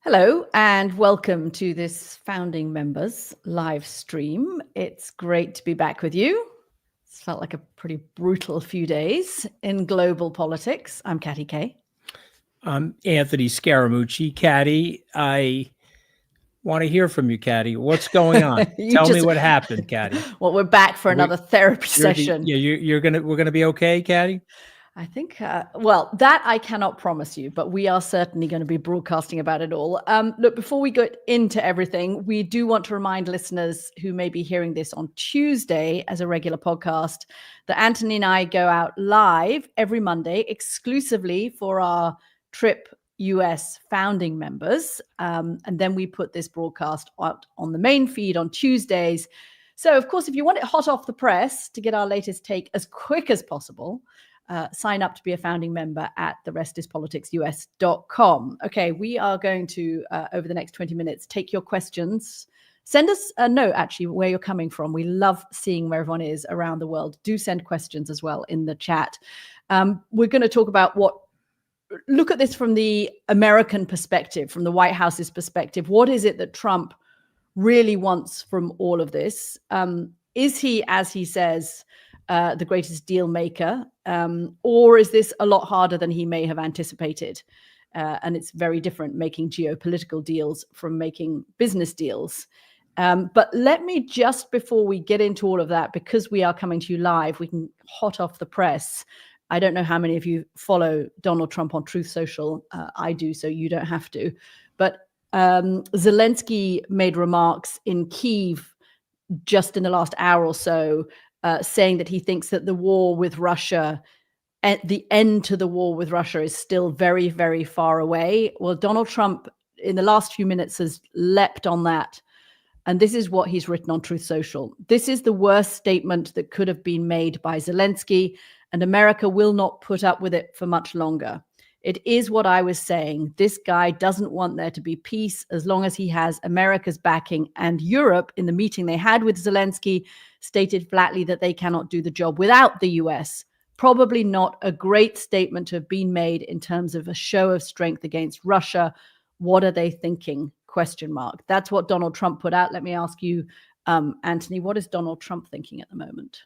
Hello and welcome to this Founding Members live stream. It's great to be back with you. It's felt like a pretty brutal few days in global politics. I'm Katty K. I'm Anthony Scaramucci. Katty, I want to hear from you, Katty. What's going on? Tell me what happened, Katty. Well, we're back for another therapy session. We're gonna be okay, Katty. I think, well, that I cannot promise you, but we are certainly going to be broadcasting about it all. Look, before we get into everything, we do want to remind listeners who may be hearing this on Tuesday as a regular podcast that Anthony and I go out live every Monday exclusively for our Trip US founding members. And then we put this broadcast out on the main feed on Tuesdays. So, of course, if you want it hot off the press to get our latest take as quick as possible, sign up to be a founding member at therestispoliticsus.com. Okay, we are going to, over the next 20 minutes, take your questions. Send us a note, actually, where you're coming from. We love seeing where everyone is around the world. Do send questions as well in the chat. We're going to talk about look at this from the American perspective, from the White House's perspective. What is it that Trump really wants from all of this? Is he, as he says, the greatest deal maker, or is this a lot harder than he may have anticipated? And it's very different making geopolitical deals from making business deals. But let me just, before we get into all of that, because we are coming to you live, we can hot off the press. I don't know how many of you follow Donald Trump on Truth Social. I do, so you don't have to. But Zelensky made remarks in Kyiv just in the last hour or so, saying that he thinks that the war with Russia, the end to the war with Russia, is still very, very far away. Well, Donald Trump in the last few minutes has leapt on that. And this is what he's written on Truth Social. This is the worst statement that could have been made by Zelensky, and America will not put up with it for much longer. It is what I was saying. This guy doesn't want there to be peace as long as he has America's backing. And Europe, in the meeting they had with Zelensky, stated flatly that they cannot do the job without the US. Probably not a great statement to have been made in terms of a show of strength against Russia. What are they thinking? ? That's what Donald Trump put out. Let me ask you, Anthony, what is Donald Trump thinking at the moment?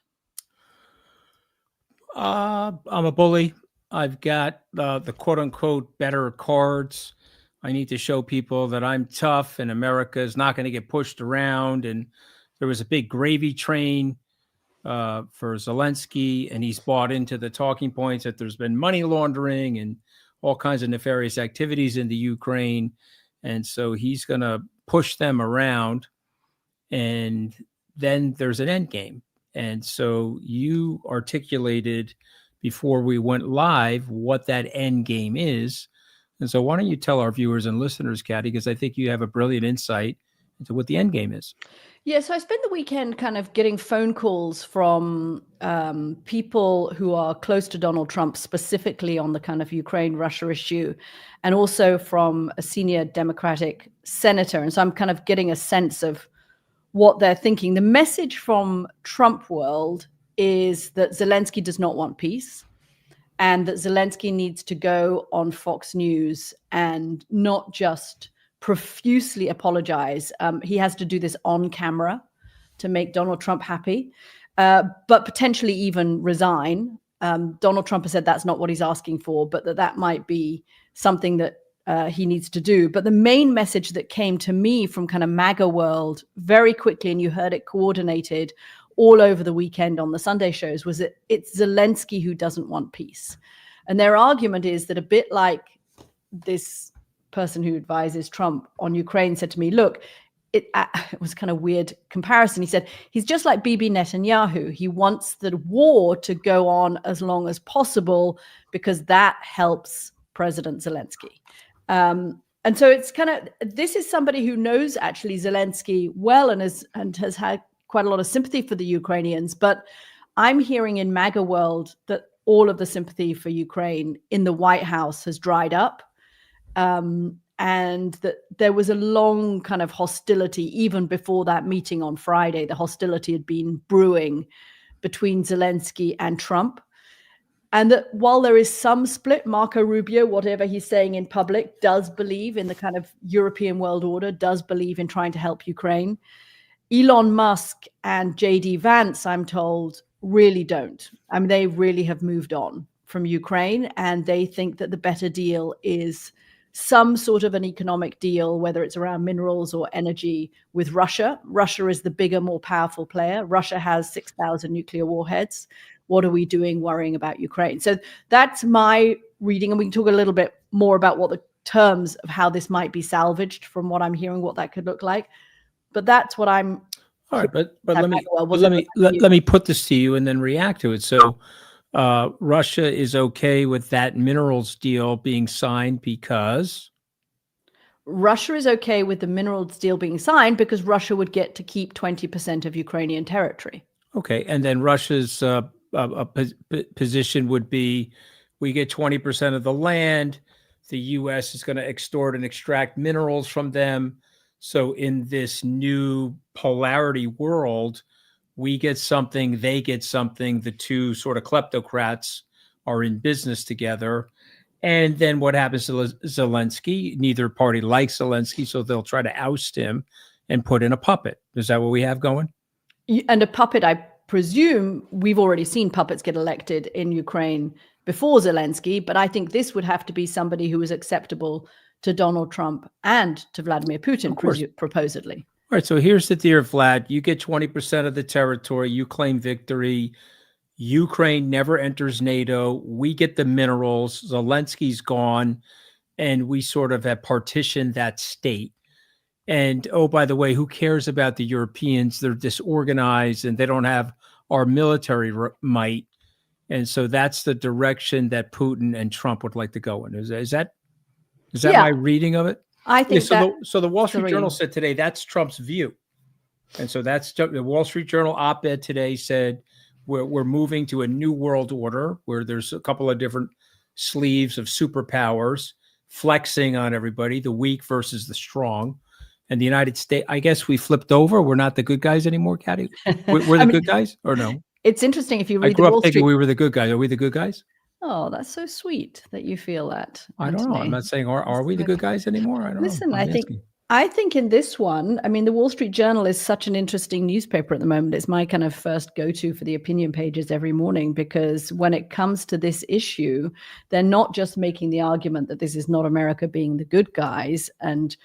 I'm a bully. I've got the quote unquote better cards. I need to show people that I'm tough and America is not going to get pushed around. And there was a big gravy train for Zelensky, and he's bought into the talking points that there's been money laundering and all kinds of nefarious activities in the Ukraine. And so he's going to push them around. And then there's an end game. And so you articulated before we went live what that end game is. And so why don't you tell our viewers and listeners, Katty, because I think you have a brilliant insight into what the end game is. Yeah, so I spent the weekend kind of getting phone calls from people who are close to Donald Trump, specifically on the kind of Ukraine-Russia issue, and also from a senior Democratic senator. And so I'm kind of getting a sense of what they're thinking. The message from Trump world is that Zelensky does not want peace, and that Zelensky needs to go on Fox News and not just profusely apologize. He has to do this on camera to make Donald Trump happy, but potentially even resign. Donald Trump has said that's not what he's asking for, but that might be something that he needs to do. But the main message that came to me from kind of MAGA world very quickly, and you heard it coordinated all over the weekend on the Sunday shows, was that it's Zelensky who doesn't want peace. And their argument is that, a bit like this person who advises Trump on Ukraine said to me, look, it was kind of weird comparison. He said, he's just like Bibi Netanyahu. He wants the war to go on as long as possible because that helps President Zelensky. And so it's kind of, this is somebody who knows actually Zelensky well and has had quite a lot of sympathy for the Ukrainians. But I'm hearing in MAGA world that all of the sympathy for Ukraine in the White House has dried up. And that there was a long kind of hostility even before that meeting on Friday. The hostility had been brewing between Zelensky and Trump. And that while there is some split, Marco Rubio, whatever he's saying in public, does believe in the kind of European world order, does believe in trying to help Ukraine. Elon Musk and JD Vance, I'm told, really don't. I mean, they really have moved on from Ukraine, and they think that the better deal is some sort of an economic deal, whether it's around minerals or energy, with Russia. Russia is the bigger, more powerful player. Russia has 6,000 nuclear warheads. What are we doing worrying about Ukraine? So that's my reading, and we can talk a little bit more about what the terms of how this might be salvaged from what I'm hearing, what that could look like. But that's what I'm. All right, but let me put this to you and then react to it. So Russia is okay with that minerals deal being signed because Russia is okay with the minerals deal being signed because Russia would get to keep 20% of Ukrainian territory. Okay, and then Russia's position would be, we get 20% of the land. The U.S. is going to extort and extract minerals from them. So in this new polarity world, we get something, they get something. The two sort of kleptocrats are in business together. And then what happens to Zelensky? Neither party likes Zelensky, so they'll try to oust him and put in a puppet. Is that what we have going? And a puppet, I presume we've already seen puppets get elected in Ukraine before Zelensky, but I think this would have to be somebody who was acceptable to Donald Trump and to Vladimir Putin, proposedly. All right, so here's the deal, Vlad. You get 20% of the territory. You claim victory. Ukraine never enters NATO. We get the minerals. Zelensky's gone, and we sort of have partitioned that state. And, oh, by the way, who cares about the Europeans? They're disorganized, and they don't have our military might. And so that's the direction that Putin and Trump would like to go in. Is that my reading of it? I think so the Wall Street Journal said today that's Trump's view. And so that's the Wall Street Journal op-ed today said we're moving to a new world order where there's a couple of different sleeves of superpowers flexing on everybody, the weak versus the strong. And the United States, I guess we flipped over. We're not the good guys anymore, Katty. We're the good guys, or no? It's interesting if you read I grew up thinking we were the good guys. Are we the good guys? Oh, that's so sweet that you feel that. I don't know. I'm not saying are we the good guys anymore? I don't know. Listen, I think in this one, I mean, the Wall Street Journal is such an interesting newspaper at the moment. It's my kind of first go-to for the opinion pages every morning, because when it comes to this issue, they're not just making the argument that this is not America being the good guys and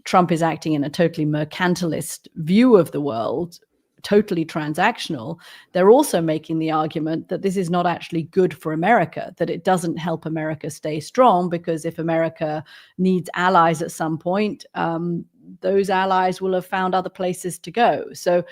Trump is acting in a totally mercantilist view of the world, totally transactional. They're also making the argument that this is not actually good for America, that it doesn't help America stay strong, because if America needs allies at some point, those allies will have found other places to go. So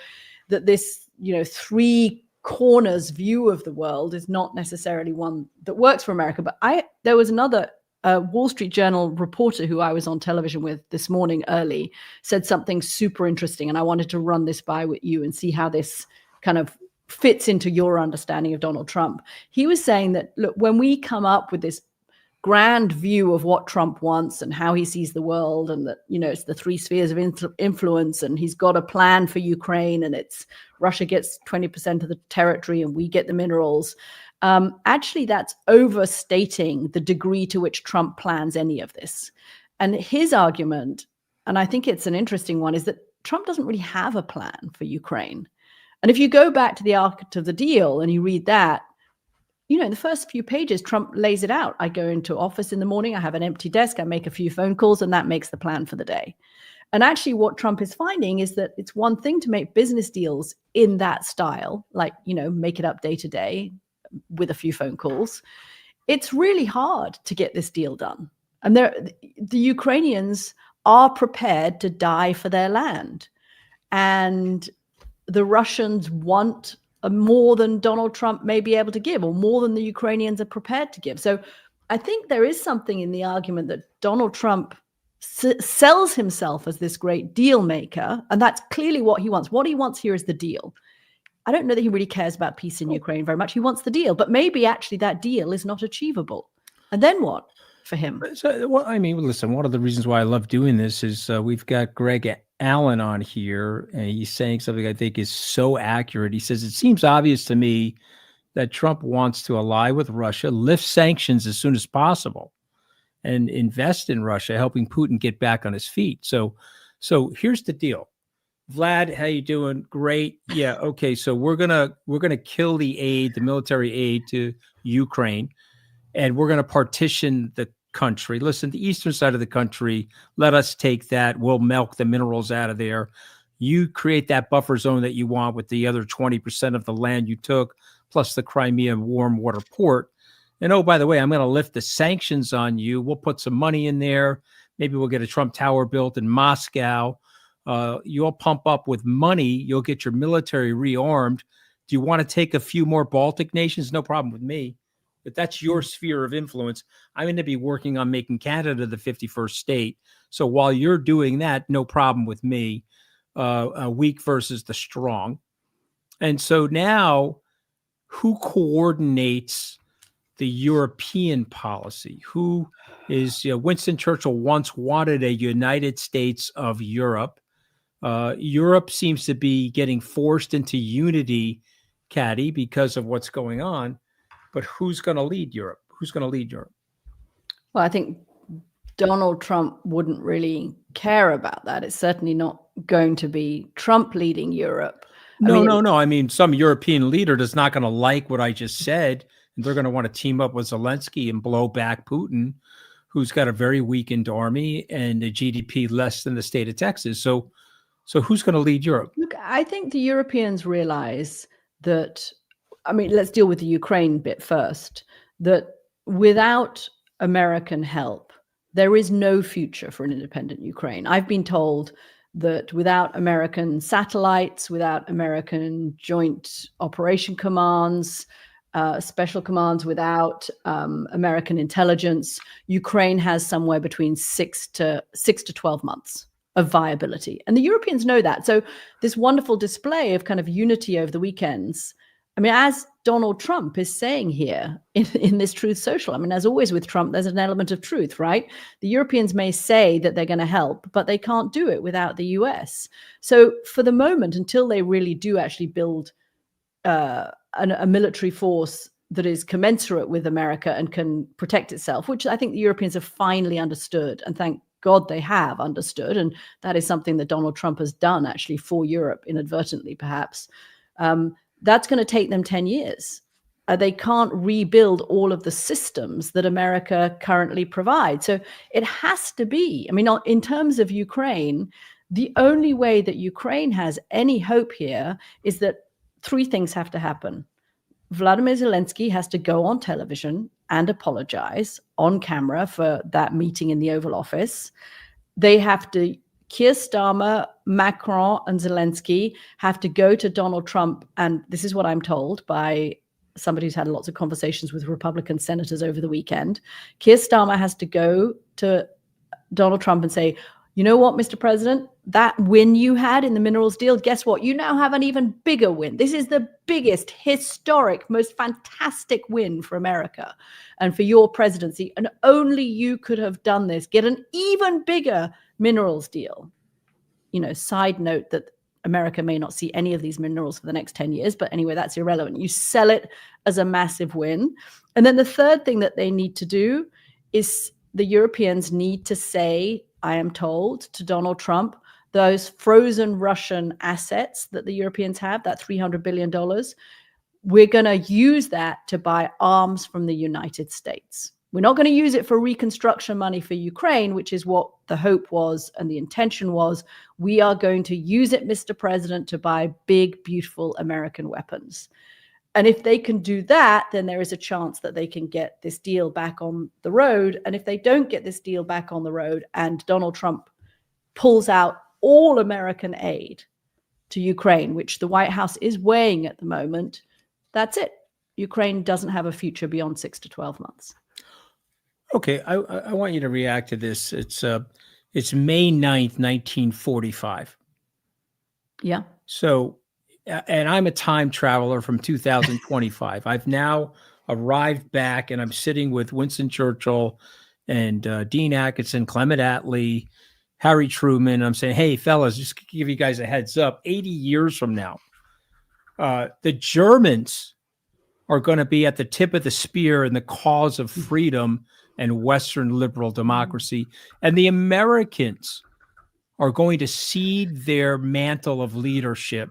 that this, three corners view of the world is not necessarily one that works for America. But there was another Wall Street Journal reporter who I was on television with this morning early said something super interesting, and I wanted to run this by with you and see how this kind of fits into your understanding of Donald Trump. He was saying that, look, when we come up with this grand view of what Trump wants and how he sees the world, and that, it's the three spheres of influence, and he's got a plan for Ukraine, and it's Russia gets 20% of the territory and we get the minerals. Actually, that's overstating the degree to which Trump plans any of this. And his argument, and I think it's an interesting one, is that Trump doesn't really have a plan for Ukraine. And if you go back to the Arc of the Deal and you read that, in the first few pages, Trump lays it out. I go into office in the morning, I have an empty desk, I make a few phone calls, and that makes the plan for the day. And actually what Trump is finding is that it's one thing to make business deals in that style, like, make it up day to day with a few phone calls. It's really hard to get this deal done. And the Ukrainians are prepared to die for their land. And the Russians want more than Donald Trump may be able to give, or more than the Ukrainians are prepared to give. So I think there is something in the argument that Donald Trump sells himself as this great deal maker. And that's clearly what he wants. What he wants here is the deal. I don't know that he really cares about peace in Ukraine very much. He wants the deal, but maybe actually that deal is not achievable. And then what for him? So, listen, one of the reasons why I love doing this is we've got Greg Allen on here, and he's saying something I think is so accurate. He says, it seems obvious to me that Trump wants to ally with Russia, lift sanctions as soon as possible, and invest in Russia, helping Putin get back on his feet. So here's the deal. Vlad, how you doing? Great. Yeah. Okay. So we're gonna kill the military aid to Ukraine, and we're gonna partition the country. Listen, the eastern side of the country, let us take that. We'll milk the minerals out of there. You create that buffer zone that you want with the other 20% of the land you took, plus the Crimea warm water port. And oh, by the way, I'm going to lift the sanctions on you. We'll put some money in there. Maybe we'll get a Trump Tower built in Moscow. You'll pump up with money. You'll get your military rearmed. Do you want to take a few more Baltic nations? No problem with me. But that's your sphere of influence. I'm going to be working on making Canada the 51st state. So while you're doing that, no problem with me. Weak versus the strong. And so now, who coordinates the European policy? Who is, Winston Churchill once wanted a United States of Europe. Europe seems to be getting forced into unity, Katty, because of what's going on. But who's going to lead Europe? Who's going to lead Europe? Well, I think Donald Trump wouldn't really care about that. It's certainly not going to be Trump leading Europe. No. I mean, some European leader is not going to like what I just said, and they're going to want to team up with Zelensky and blow back Putin, who's got a very weakened army and a GDP less than the state of Texas. So who's going to lead Europe? Look, I think the Europeans realize that, let's deal with the Ukraine bit first, that without American help, there is no future for an independent Ukraine. I've been told that without American satellites, without American joint operation commands, special commands, without American intelligence, Ukraine has somewhere between 6 to 12 months of viability. And the Europeans know that. So this wonderful display of kind of unity over the weekends, as Donald Trump is saying here in this Truth Social, as always with Trump, there's an element of truth, right? The Europeans may say that they're going to help, but they can't do it without the US. So for the moment, until they really do actually build a military force that is commensurate with America and can protect itself, which I think the Europeans have finally understood, and thank God they have understood. And that is something that Donald Trump has done actually for Europe, inadvertently perhaps. That's going to take them 10 years. They can't rebuild all of the systems that America currently provides. So it has to be, in terms of Ukraine, the only way that Ukraine has any hope here is that three things have to happen. Vladimir Zelensky has to go on television and apologize on camera for that meeting in the Oval Office. They have to, Keir Starmer, Macron, and Zelensky have to go to Donald Trump, and this is what I'm told by somebody who's had lots of conversations with Republican senators over the weekend. Keir Starmer has to go to Donald Trump and say, you know what, Mr. President, that win you had in the minerals deal, guess what? You now have an even bigger win. This is the biggest, historic, most fantastic win for America and for your presidency. And only you could have done this. Get an even bigger minerals deal. Side note that America may not see any of these minerals for the next 10 years, but anyway, that's irrelevant. You sell it as a massive win. And then the third thing that they need to do is the Europeans need to say, I am told, to Donald Trump, those frozen Russian assets that the Europeans have, that $300 billion, we're going to use that to buy arms from the United States. We're not going to use it for reconstruction money for Ukraine, which is what the hope was and the intention was. We are going to use it, Mr. President, to buy big, beautiful American weapons. And if they can do that, then there is a chance that they can get this deal back on the road. And if they don't get this deal back on the road and Donald Trump pulls out all American aid to Ukraine, which the White House is weighing at the moment, that's it. Ukraine doesn't have a future beyond 6 to 12 months. Okay, I want you to react to this. It's May 9th, 1945. Yeah. So, and I'm a time traveler from 2025. I've now arrived back, and I'm sitting with Winston Churchill and Dean Atkinson, Clement Attlee, Harry Truman. I'm saying, hey, fellas, just to give you guys a heads up, 80 years from now, the Germans are going to be at the tip of the spear in the cause of freedom and Western liberal democracy. And the Americans are going to cede their mantle of leadership,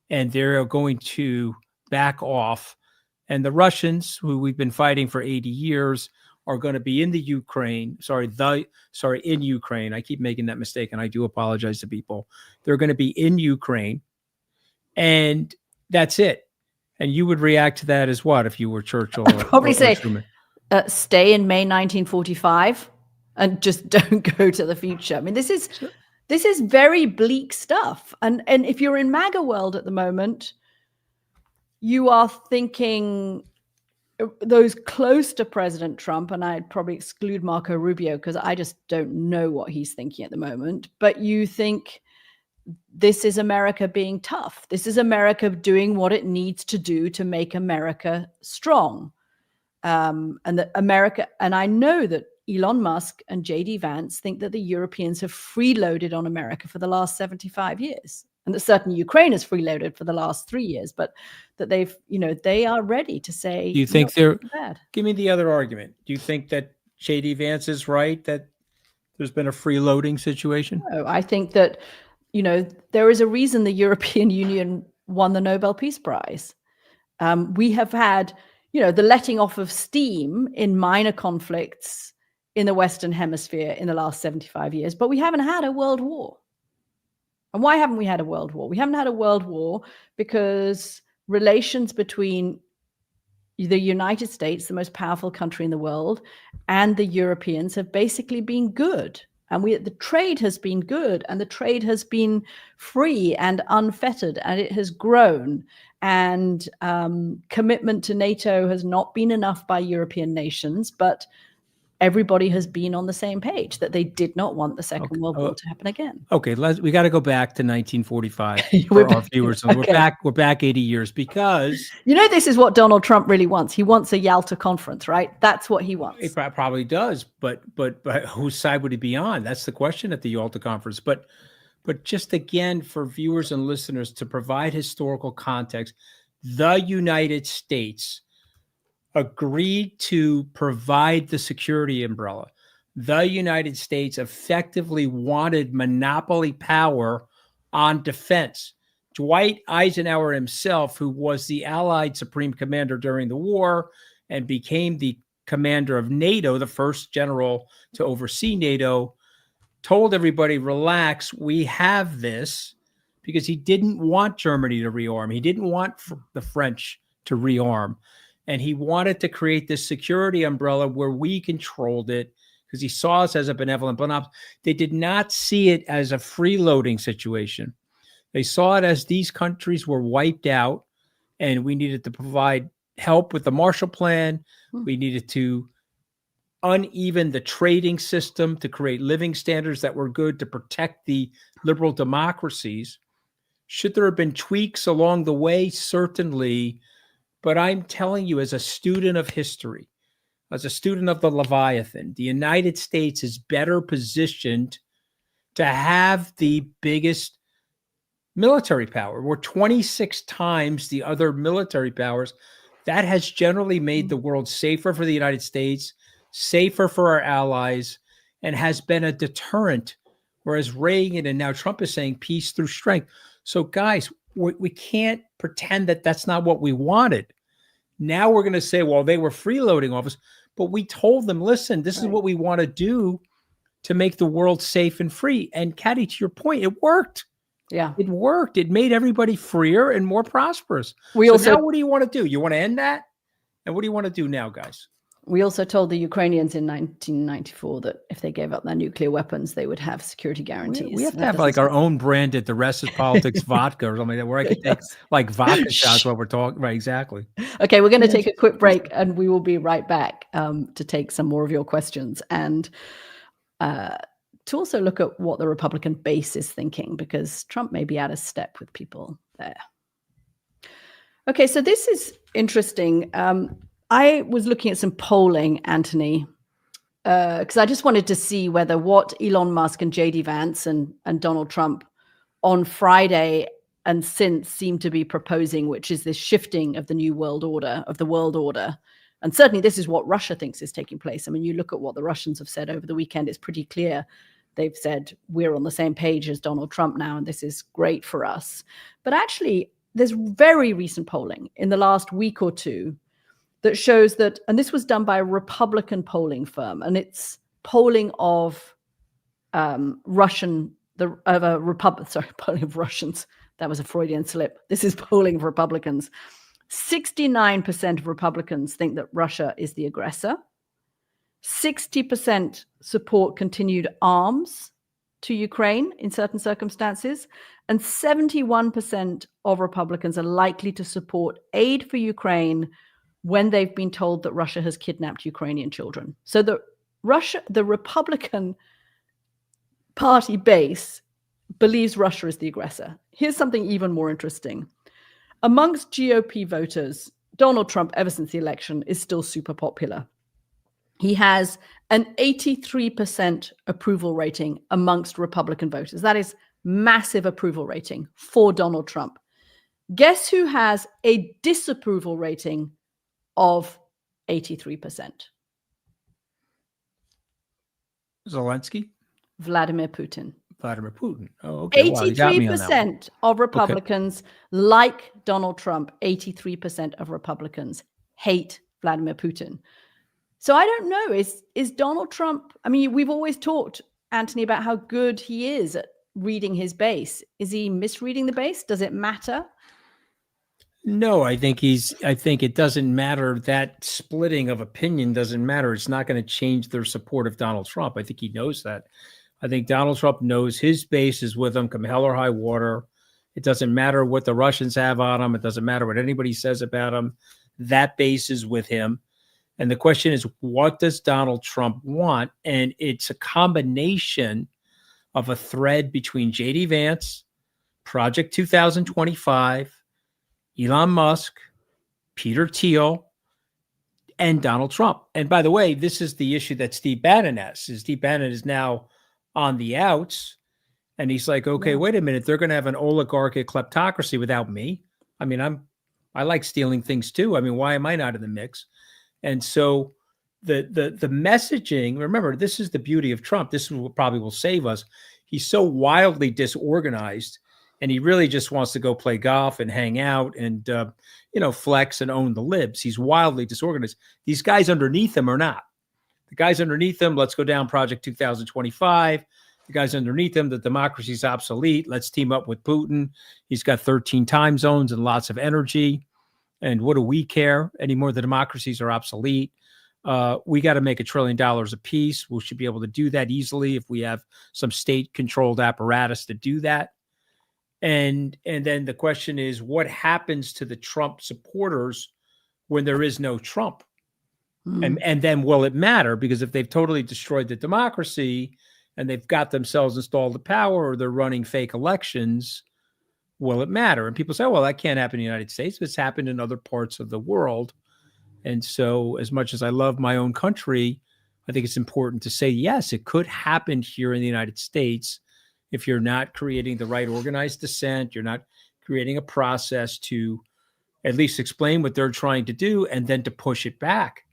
and they're going to back off. And the Russians, who we've been fighting for 80 years, are going to be in the Ukraine. In Ukraine. I keep making that mistake, and I do apologize to people. They're going to be in Ukraine, and that's it. And you would react to that as what if you were Churchill? I'd probably say, Truman? Stay in May 1945 and just don't go to the future. I mean, this is very bleak stuff. And if you're in MAGA world at the moment, you are thinking those close to President Trump, and I'd probably exclude Marco Rubio because I just don't know what he's thinking at the moment. But you think this is America being tough. This is America doing what it needs to do to make America strong. And that America, and I know that Elon Musk and JD Vance think that the Europeans have freeloaded on America for the last 75 years. And that certainly Ukraine has freeloaded for the last 3 years, but that they are ready to say, do you think they're bad? Give me the other argument. Do you think that JD Vance is right, that there's been a freeloading situation? No, I think that, there is a reason the European Union won the Nobel Peace Prize. We have had, the letting off of steam in minor conflicts in the Western Hemisphere in the last 75 years, but we haven't had a world war. And why haven't we had a world war? We haven't had a world war because relations between the United States, the most powerful country in the world, and the Europeans have basically been good. And the trade has been good, and the trade has been free and unfettered, and it has grown. And commitment to NATO has not been enough by European nations, but everybody has been on the same page that they did not want the Second World War to happen again. Okay, we got to go back to 1945 for our viewers. Okay. We're back 80 years because this is what Donald Trump really wants. He wants a Yalta conference, right? That's what he wants. He probably does, but whose side would he be on? That's the question at the Yalta conference. But just again, for viewers and listeners, to provide historical context, the United States agreed to provide the security umbrella. The United States effectively wanted monopoly power on defense. Dwight Eisenhower himself, who was the Allied Supreme Commander during the war and became the commander of NATO, the first general to oversee NATO, told everybody, relax, we have this, because he didn't want Germany to rearm. He didn't want the French to rearm. And he wanted to create this security umbrella where we controlled it because he saw us as a benevolent monopoly. They did not see it as a freeloading situation. They saw it as these countries were wiped out and we needed to provide help with the Marshall Plan. We needed to uneven the trading system to create living standards that were good to protect the liberal democracies. Should there have been tweaks along the way? Certainly. But I'm telling you, as a student of history, as a student of the Leviathan, the United States is better positioned to have the biggest military power. We're 26 times the other military powers. That has generally made the world safer for the United States, safer for our allies, and has been a deterrent. Whereas Reagan and now Trump is saying peace through strength. So guys, we can't pretend that that's not what we wanted. Now we're going to say, well, they were freeloading off us, but we told them, listen, this is what we want to do to make the world safe and free. And Katty, to your point, it worked. Yeah, it worked. It made everybody freer and more prosperous. Now what do you want to do? You want to end that? And what do you want to do now, guys? We also told the Ukrainians in 1994 that if they gave up their nuclear weapons, they would have security guarantees. We have to have like our own branded The Rest is Politics vodka or something like that, where I can take like vodka shots while we're talking. Right, exactly. Okay, we're going to take a quick break and we will be right back to take some more of your questions and to also look at what the Republican base is thinking, because Trump may be out of step with people there. Okay, so this is interesting. I was looking at some polling, Anthony, because I just wanted to see whether what Elon Musk and JD Vance and Donald Trump on Friday and since seem to be proposing, which is this shifting of the new world order, of the world order. And certainly this is what Russia thinks is taking place. I mean, you look at what the Russians have said over the weekend, it's pretty clear. They've said, we're on the same page as Donald Trump now, and this is great for us. But actually, there's very recent polling in the last week or two that shows that, and this was done by a Republican polling firm, and it's polling of polling of Russians. That was a Freudian slip. This is polling of Republicans. 69% of Republicans think that Russia is the aggressor. 60% support continued arms to Ukraine in certain circumstances. And 71% of Republicans are likely to support aid for Ukraine when they've been told that Russia has kidnapped Ukrainian children. So the Republican Party base believes Russia is the aggressor. Here's something even more interesting. Amongst GOP voters, Donald Trump, ever since the election, is still super popular. He has an 83% approval rating amongst Republican voters. That is massive approval rating for Donald Trump. Guess who has a disapproval rating of 83%? Zelensky? Vladimir Putin. Vladimir Putin. Oh, okay. 83% of Republicans like Donald Trump. 83% of Republicans hate Vladimir Putin. So I don't know. Is Donald Trump, I mean, we've always talked, Anthony, about how good he is at reading his base. Is he misreading the base? Does it matter? No, I think it doesn't matter. That splitting of opinion doesn't matter. It's not going to change their support of Donald Trump. I think he knows that. I think Donald Trump knows his base is with him come hell or high water. It doesn't matter what the Russians have on him. It doesn't matter what anybody says about him. That base is with him. And the question is, what does Donald Trump want? And it's a combination of a thread between J.D. Vance, Project 2025, Elon Musk, Peter Thiel, and Donald Trump. And by the way, this is the issue that Steve Bannon has. Steve Bannon is now on the outs, and he's like, okay, wait a minute, they're going to have an oligarchic kleptocracy without me. I mean, I like stealing things too. I mean, why am I not in the mix? And so the messaging, remember, this is the beauty of Trump. This is what probably will save us. He's so wildly disorganized, and he really just wants to go play golf and hang out and, flex and own the libs. He's wildly disorganized. These guys underneath him are not. The guys underneath him, let's go down Project 2025. The guys underneath him, the democracy's obsolete. Let's team up with Putin. He's got 13 time zones and lots of energy. And what do we care anymore? The democracies are obsolete. We got to make $1 trillion a piece. We should be able to do that easily if we have some state-controlled apparatus to do that. And then the question is, what happens to the Trump supporters when there is no Trump? And then will it matter? Because if they've totally destroyed the democracy and they've got themselves installed in power or they're running fake elections, will it matter? And people say, well, that can't happen in the United States. It's happened in other parts of the world. And so as much as I love my own country, I think it's important to say, yes, it could happen here in the United States if you're not creating the right organized dissent, you're not creating a process to at least explain what they're trying to do and then to push it back.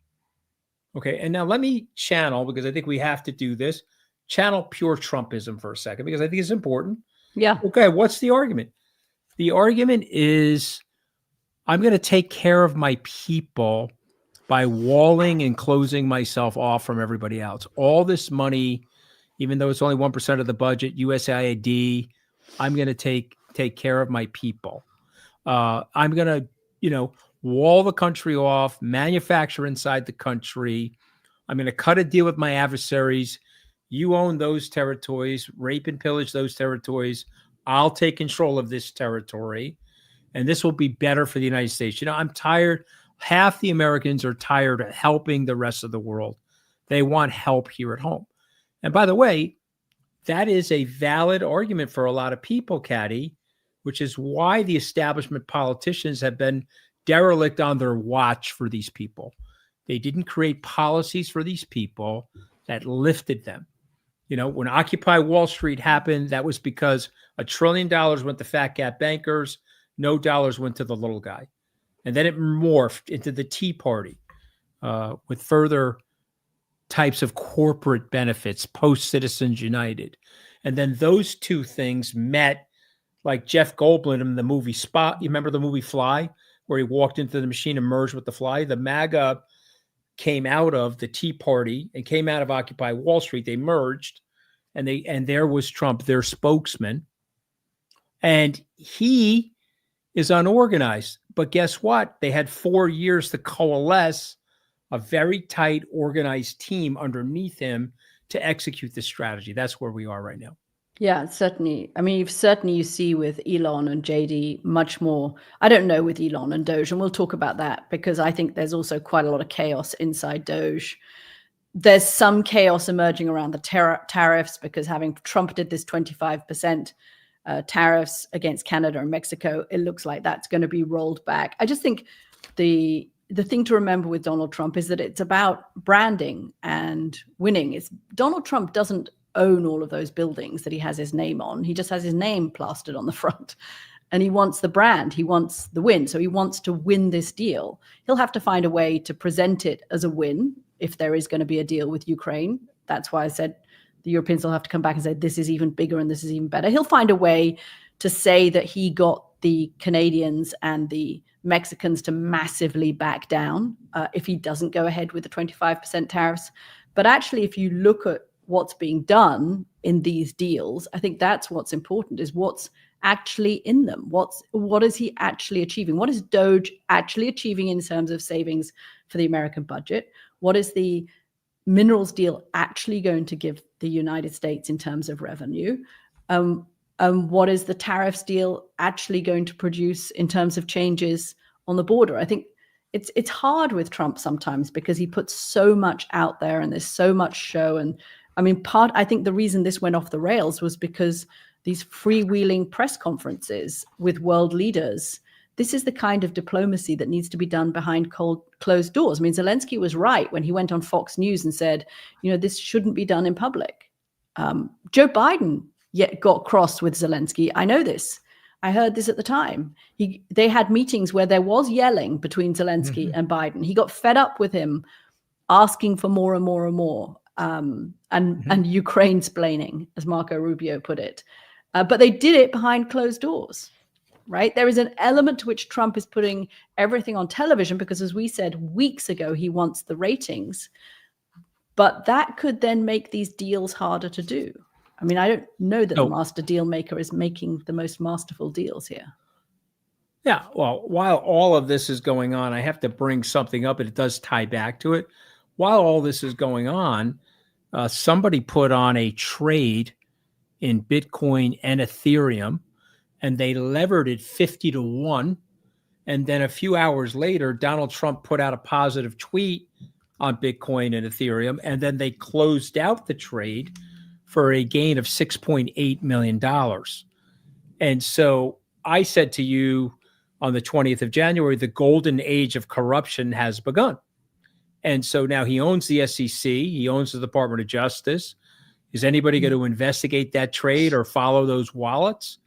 Okay, and now let me channel, because I think we have to do this, channel pure Trumpism for a second, because I think it's important. Yeah. Okay, what's the argument? The argument is, I'm going to take care of my people by walling and closing myself off from everybody else. All this money, even though it's only 1% of the budget, USAID, I'm going to take care of my people. I'm going to, wall the country off, manufacture inside the country. I'm going to cut a deal with my adversaries. You own those territories, rape and pillage those territories. I'll take control of this territory, and this will be better for the United States. I'm tired. Half the Americans are tired of helping the rest of the world. They want help here at home. And by the way, that is a valid argument for a lot of people, Katty, which is why the establishment politicians have been derelict on their watch for these people. They didn't create policies for these people that lifted them. When Occupy Wall Street happened, that was because $1 trillion went to fat cat bankers, no dollars went to the little guy. And then it morphed into the Tea Party with further types of corporate benefits, post Citizens United. And then those two things met, like Jeff Goldblum in the movie Spot. You remember the movie Fly, where he walked into the machine and merged with the fly? The MAGA came out of the Tea Party and came out of Occupy Wall Street. They merged, and there was Trump, their spokesman. And he is unorganized. But guess what? They had 4 years to coalesce a very tight, organized team underneath him to execute this strategy. That's where we are right now. Yeah, certainly. I mean, you see with Elon and JD much more. I don't know with Elon and Doge, and we'll talk about that because I think there's also quite a lot of chaos inside Doge. There's some chaos emerging around the tariffs because having Trump did this 25% tariffs against Canada and Mexico, it looks like that's going to be rolled back. I just think the thing to remember with Donald Trump is that it's about branding and winning. Donald Trump doesn't own all of those buildings that he has his name on. He just has his name plastered on the front, and he wants the brand. He wants the win. So he wants to win this deal. He'll have to find a way to present it as a win if there is going to be a deal with Ukraine. That's why I said the Europeans will have to come back and say, this is even bigger and this is even better. He'll find a way to say that he got the Canadians and the Mexicans to massively back down if he doesn't go ahead with the 25% tariffs. But actually, if you look at what's being done in these deals, I think that's what's important, is what's actually in them. What is he actually achieving? What is Doge actually achieving in terms of savings for the American budget? What is the minerals deal actually going to give the United States in terms of revenue? What is the tariffs deal actually going to produce in terms of changes on the border? I think it's hard with Trump sometimes because he puts so much out there and there's so much show. And I mean, I think the reason this went off the rails was because these freewheeling press conferences with world leaders, this is the kind of diplomacy that needs to be done behind closed doors. I mean, Zelensky was right when he went on Fox News and said, this shouldn't be done in public. Joe Biden got cross with Zelensky. I know this. I heard this at the time. They had meetings where there was yelling between Zelensky and Biden. He got fed up with him asking for more and more and more, and Ukraine-splaining, as Marco Rubio put it. But they did it behind closed doors, right? There is an element to which Trump is putting everything on television because, as we said weeks ago, he wants the ratings. But that could then make these deals harder to do. I mean, I don't know that the master deal maker is making the most masterful deals here. Yeah, well, while all of this is going on, I have to bring something up, and it does tie back to it. While all this is going on, somebody put on a trade in Bitcoin and Ethereum, and they levered it 50-1. And then a few hours later, Donald Trump put out a positive tweet on Bitcoin and Ethereum, and then they closed out the trade for a gain of $6.8 million. And so I said to you on the 20th of January, the golden age of corruption has begun. And so now he owns the SEC, he owns the Department of Justice. Is anybody going to investigate that trade or follow those wallets?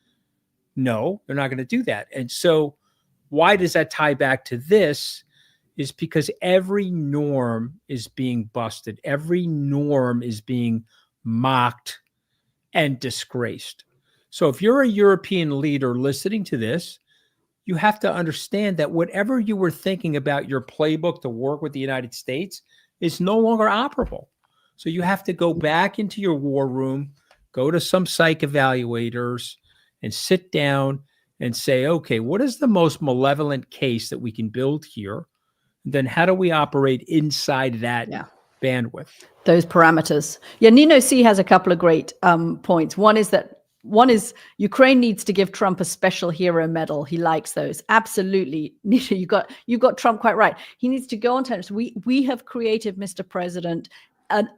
No, they're not going to do that. And so why does that tie back to this? Is because every norm is being busted. Every norm is being mocked and disgraced. So if you're a European leader listening to this, you have to understand that whatever you were thinking about your playbook to work with the United States is no longer operable. So you have to go back into your war room, go to some psych evaluators, and sit down and say, okay, what is the most malevolent case that we can build here? And then how do we operate inside that bandwidth? Those parameters. Yeah, Nino C has a couple of great points. One is Ukraine needs to give Trump a special hero medal. He likes those. Absolutely. Nino, you got Trump quite right. He needs to go on tennis. We have created, Mr. President, an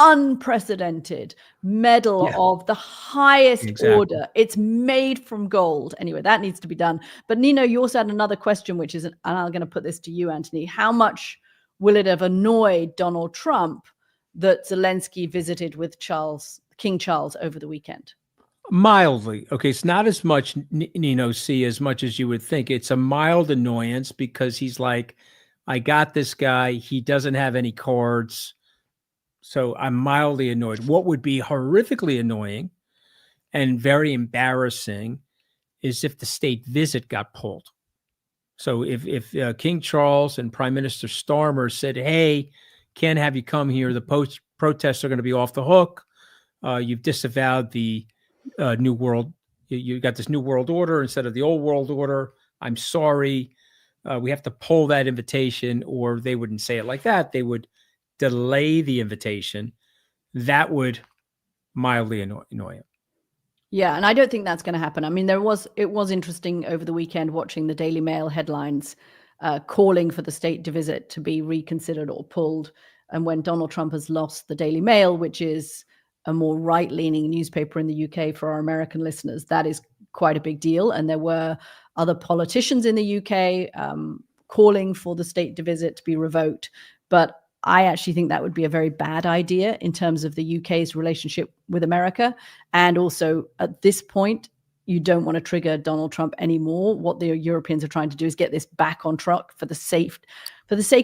unprecedented medal of the highest order. It's made from gold. Anyway, that needs to be done. But Nino, you also had another question, which is, and I'm going to put this to you, Anthony, how much will it have annoyed Donald Trump that Zelensky visited with Charles King Charles over the weekend? Mildly. Okay, it's not as much, C, as much as you would think. It's a mild annoyance because he's like, I got this guy. He doesn't have any cards. So I'm mildly annoyed. What would be horrifically annoying and very embarrassing is if the state visit got pulled. So if King Charles and Prime Minister Starmer said, hey, can't have you come here. The protests are going to be off the hook. You've disavowed the new world. You got this new world order instead of the old world order. I'm sorry. We have to pull that invitation, or they wouldn't say it like that. They would delay the invitation. That would mildly annoy him. Yeah, and I don't think that's going to happen. I mean, it was interesting over the weekend watching the Daily Mail headlines calling for the state visit to be reconsidered or pulled. And when Donald Trump has lost the Daily Mail, which is a more right-leaning newspaper in the UK for our American listeners, that is quite a big deal. And there were other politicians in the UK calling for the state visit to be revoked. But I actually think that would be a very bad idea in terms of the UK's relationship with America. And also at this point, you don't want to trigger Donald Trump anymore. What the Europeans are trying to do is get this back on track for the sake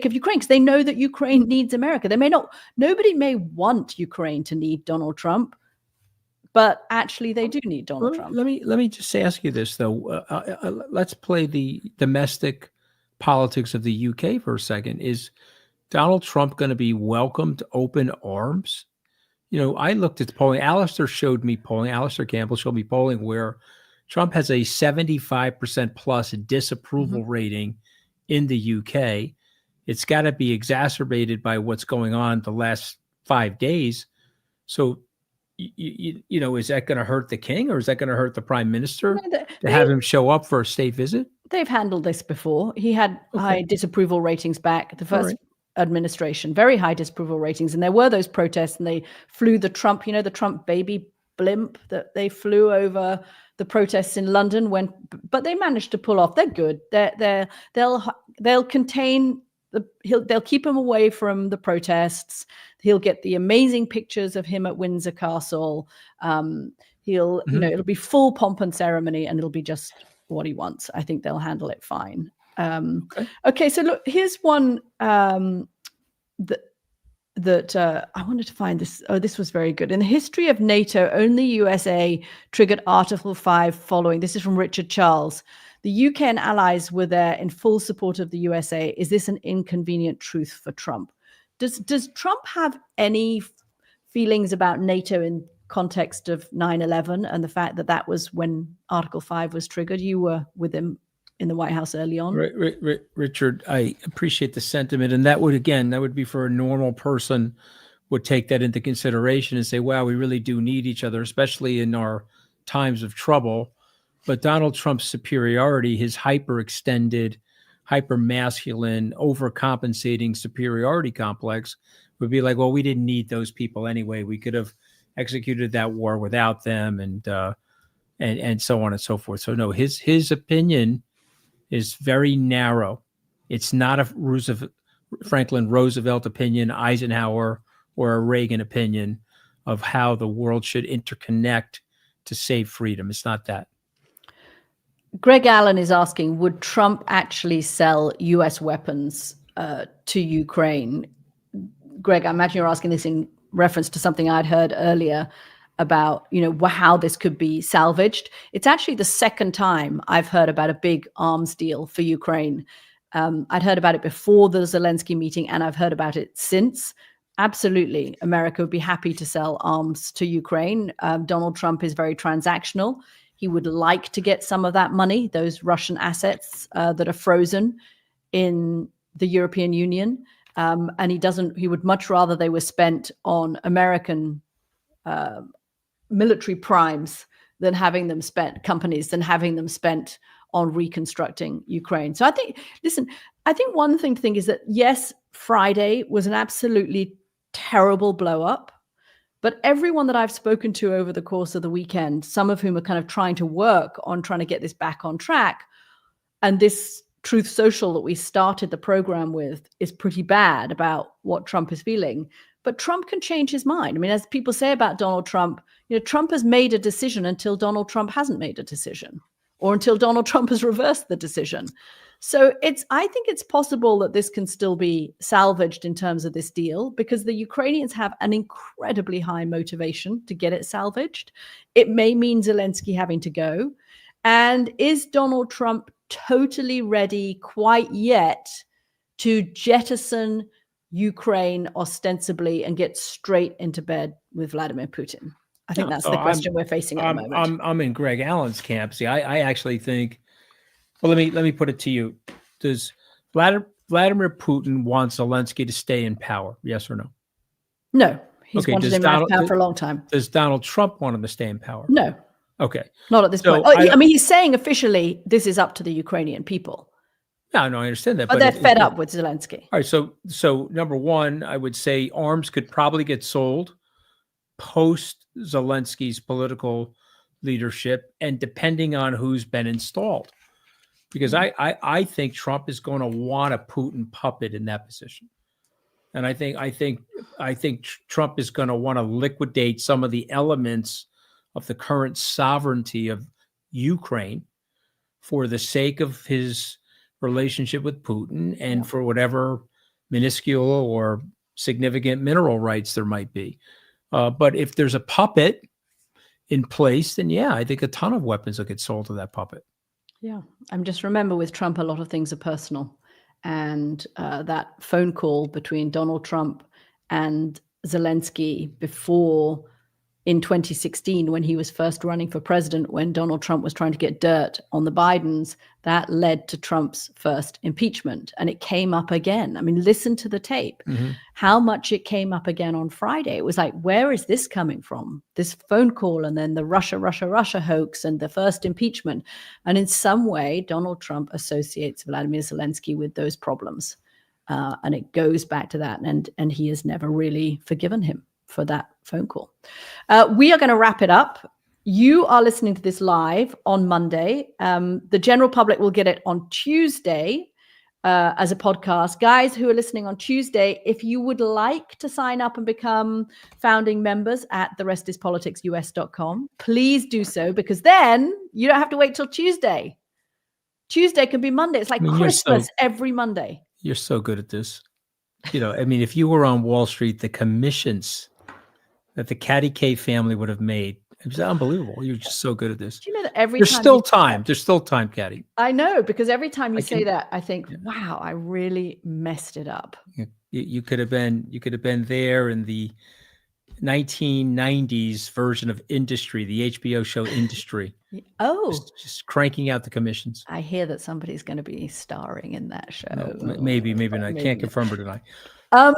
of Ukraine, because they know that Ukraine needs America. Nobody may want Ukraine to need Donald Trump, but actually they do need Donald Trump. Let me just ask you this though. Let's play the domestic politics of the UK for a second. Is Donald Trump going to be welcomed open arms? I looked at the polling. Alistair Campbell showed me polling where Trump has a 75% plus disapproval rating in the UK. It's got to be exacerbated by what's going on the last 5 days. So, is that going to hurt the king, or is that going to hurt the prime minister to have him show up for a state visit? They've handled this before. He had high disapproval ratings back the first administration, very high disapproval ratings. And there were those protests, and they flew the Trump, the Trump baby blimp that they flew over the protests in London but they managed to pull off. They're good. They'll contain they'll keep him away from the protests. He'll get the amazing pictures of him at Windsor Castle. It'll be full pomp and ceremony, and it'll be just what he wants. I think they'll handle it fine. Okay, so look, here's one that I wanted to find this. Oh, this was very good. In the history of NATO, only USA triggered Article 5 following. This is from Richard Charles. The UK and allies were there in full support of the USA. Is this an inconvenient truth for Trump? Does Trump have any feelings about NATO in context of 9/11 and the fact that was when Article 5 was triggered? You were with him in the White House early on. Richard, I appreciate the sentiment. And that would be for a normal person would take that into consideration and say, wow, we really do need each other, especially in our times of trouble. But Donald Trump's superiority, his hyperextended, hyper-masculine, overcompensating superiority complex would be like, well, we didn't need those people anyway. We could have executed that war without them, and so on and so forth. So no, his opinion is very narrow. It's not a Franklin Roosevelt opinion, Eisenhower, or a Reagan opinion of how the world should interconnect to save freedom. It's not that. Greg Allen is asking, would Trump actually sell US weapons to Ukraine? Greg, I imagine you're asking this in reference to something I'd heard earlier about, how this could be salvaged. It's actually the second time I've heard about a big arms deal for Ukraine. I'd heard about it before the Zelensky meeting, and I've heard about it since. Absolutely, America would be happy to sell arms to Ukraine. Donald Trump is very transactional. He would like to get some of that money, those Russian assets that are frozen in the European Union. And he would much rather they were spent on American military primes than having them spent on reconstructing Ukraine. So I think one thing to think is that, yes, Friday was an absolutely terrible blow up, but everyone that I've spoken to over the course of the weekend, some of whom are kind of trying to work on trying to get this back on track, and this Truth Social that we started the program with is pretty bad about what Trump is feeling. but Trump can change his mind. I mean, as people say about Donald Trump, Trump has made a decision until Donald Trump hasn't made a decision, or until Donald Trump has reversed the decision. So I think it's possible that this can still be salvaged in terms of this deal, because the Ukrainians have an incredibly high motivation to get it salvaged. It may mean Zelensky having to go. And is Donald Trump totally ready quite yet to jettison Ukraine ostensibly and get straight into bed with Vladimir Putin? I think that's the question we're facing at the moment. I'm in Greg Allen's camp. See, I actually think, well, let me put it to you. Does Vladimir Putin want Zelensky to stay in power? Yes or no? No. He's wanted him out of power for a long time. Does Donald Trump want him to stay in power? No. Okay. Not at this point. I mean, he's saying officially this is up to the Ukrainian people. No, I understand that. But they're fed up with Zelensky. All right. So number one, I would say arms could probably get sold post Zelensky's political leadership, and depending on who's been installed. Because I think Trump is going to want a Putin puppet in that position. And I think Trump is going to want to liquidate some of the elements of the current sovereignty of Ukraine for the sake of his relationship with Putin and for whatever minuscule or significant mineral rights there might be. But if there's a puppet in place, then I think a ton of weapons will get sold to that puppet. Yeah. Just remember, with Trump, a lot of things are personal. And that phone call between Donald Trump and Zelensky before, in 2016, when he was first running for president, when Donald Trump was trying to get dirt on the Bidens, that led to Trump's first impeachment. And it came up again. I mean, listen to the tape. Mm-hmm. How much it came up again on Friday. It was like, where is this coming from? This phone call, and then the Russia hoax and the first impeachment. And in some way, Donald Trump associates Vladimir Zelensky with those problems. And it goes back to that. And he has never really forgiven him for that phone call. We are going to wrap it up. You are listening to this live on Monday. The general public will get it on Tuesday as a podcast. Guys who are listening on Tuesday, if you would like to sign up and become founding members at therestispoliticsus.com, please do so, because then you don't have to wait till Tuesday. Tuesday can be Monday. It's like Christmas every Monday. You're so good at this. If you were on Wall Street, the commissions that the Katty K family would have made, it was unbelievable. You're just so good at this. Do you know that every time there's still time, Katty. I know, because every time you say that, I think, wow, I really messed it up. You could have been there in the 1990s version of Industry, the HBO show Industry. Oh, just cranking out the commissions. I hear that somebody's going to be starring in that show. No, maybe not. I can't confirm or deny.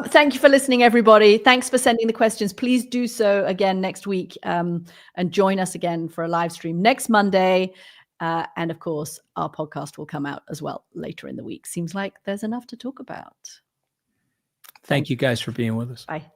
Thank you for listening, everybody. Thanks for sending the questions. Please do so again next week, and join us again for a live stream next Monday. And of course, our podcast will come out as well later in the week. Seems like there's enough to talk about. Thank you guys for being with us. Bye.